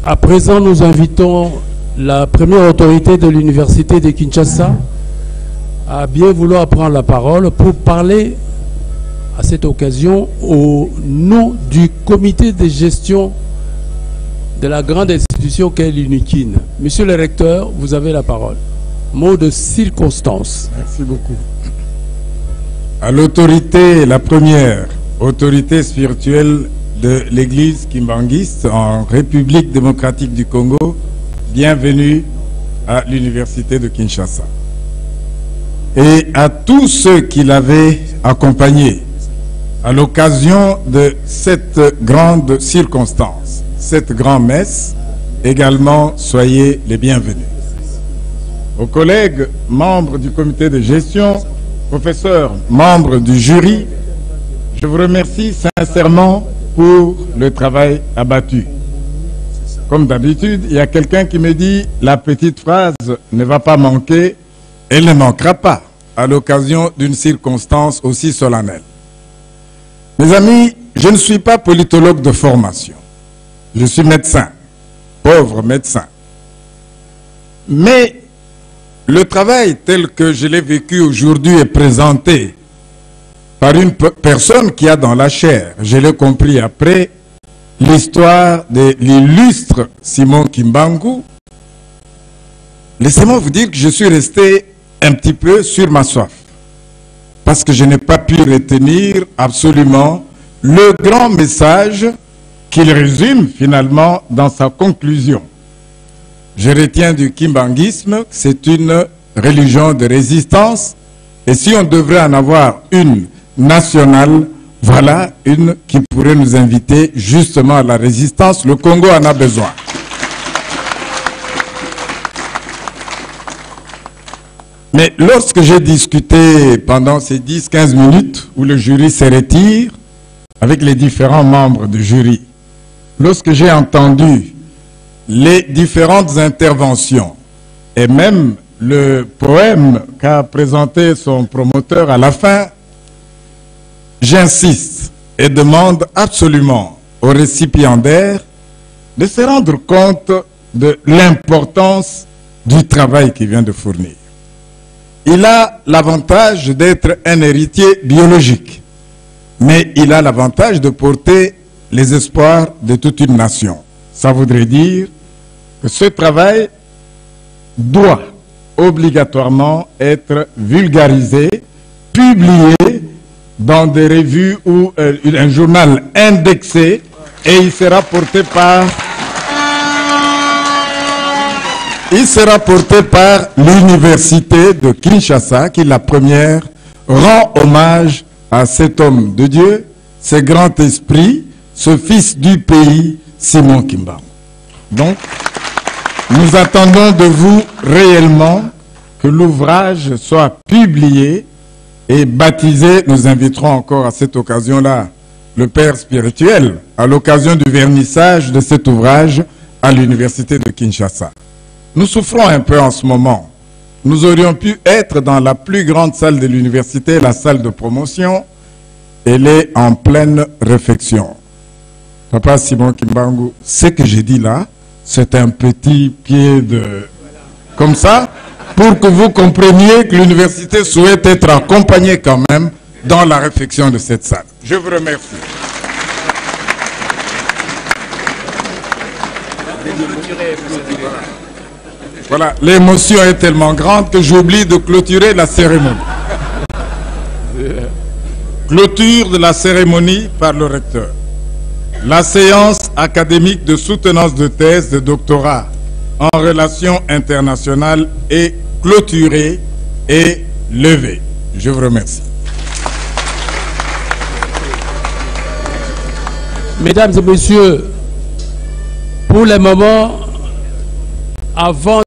À présent, nous invitons la première autorité de l'Université de Kinshasa à bien vouloir prendre la parole pour parler à cette occasion au nom du comité de gestion de la grande institution qu'est l'UNIKIN. Monsieur le recteur, vous avez la parole. Mot de circonstance. Merci beaucoup. À l'autorité, la première autorité spirituelle de l'église kimbangiste en République démocratique du Congo, bienvenue à l'université de Kinshasa. Et à tous ceux qui l'avaient accompagné à l'occasion de cette grande circonstance, cette grand-messe, également soyez les bienvenus. Aux collègues membres du comité de gestion, professeurs membres du jury, je vous remercie sincèrement pour le travail abattu. Comme d'habitude, il y a quelqu'un qui me dit la petite phrase ne va pas manquer, elle ne manquera pas à l'occasion d'une circonstance aussi solennelle. Mes amis, je ne suis pas politologue de formation. Je suis médecin, pauvre médecin. Mais le travail tel que je l'ai vécu aujourd'hui est présenté par une personne qui a dans la chair, je l'ai compris après, l'histoire de l'illustre Simon Kimbangu. Laissez-moi vous dire que je suis resté un petit peu sur ma soif, parce que je n'ai pas pu retenir absolument le grand message qu'il résume finalement dans sa conclusion. Je retiens du kimbanguisme, c'est une religion de résistance, et si on devrait en avoir une nationale, voilà une qui pourrait nous inviter justement à la résistance. Le Congo en a besoin. Mais lorsque j'ai discuté pendant ces 10-15 minutes où le jury se retire avec les différents membres du jury, lorsque j'ai entendu les différentes interventions et même le poème qu'a présenté son promoteur à la fin, j'insiste et demande absolument aux récipiendaires de se rendre compte de l'importance du travail qu'il vient de fournir. Il a l'avantage d'être un héritier biologique, mais il a l'avantage de porter les espoirs de toute une nation. Ça voudrait dire que ce travail doit obligatoirement être vulgarisé, publié dans des revues ou un journal indexé, et il sera porté par l'université de Kinshasa, qui la première rend hommage à cet homme de Dieu, ce grand esprit, ce fils du pays, Simon Kimbangu. Donc, nous attendons de vous réellement que l'ouvrage soit publié et baptisé. Nous inviterons encore à cette occasion-là le père spirituel à l'occasion du vernissage de cet ouvrage à l'université de Kinshasa. Nous souffrons un peu en ce moment. Nous aurions pu être dans la plus grande salle de l'université, la salle de promotion. Elle est en pleine réfection. Papa Simon Kimbangu, ce que j'ai dit là, c'est un petit pied de... comme ça, pour que vous compreniez que l'université souhaite être accompagnée quand même dans la réflexion de cette salle. Je vous remercie. Voilà, l'émotion est tellement grande que j'oublie de clôturer la cérémonie. Clôture de la cérémonie par le recteur. La séance académique de soutenance de thèse de doctorat en relations internationales est clôturée et levée. Je vous remercie. Mesdames et messieurs, pour le moment, avant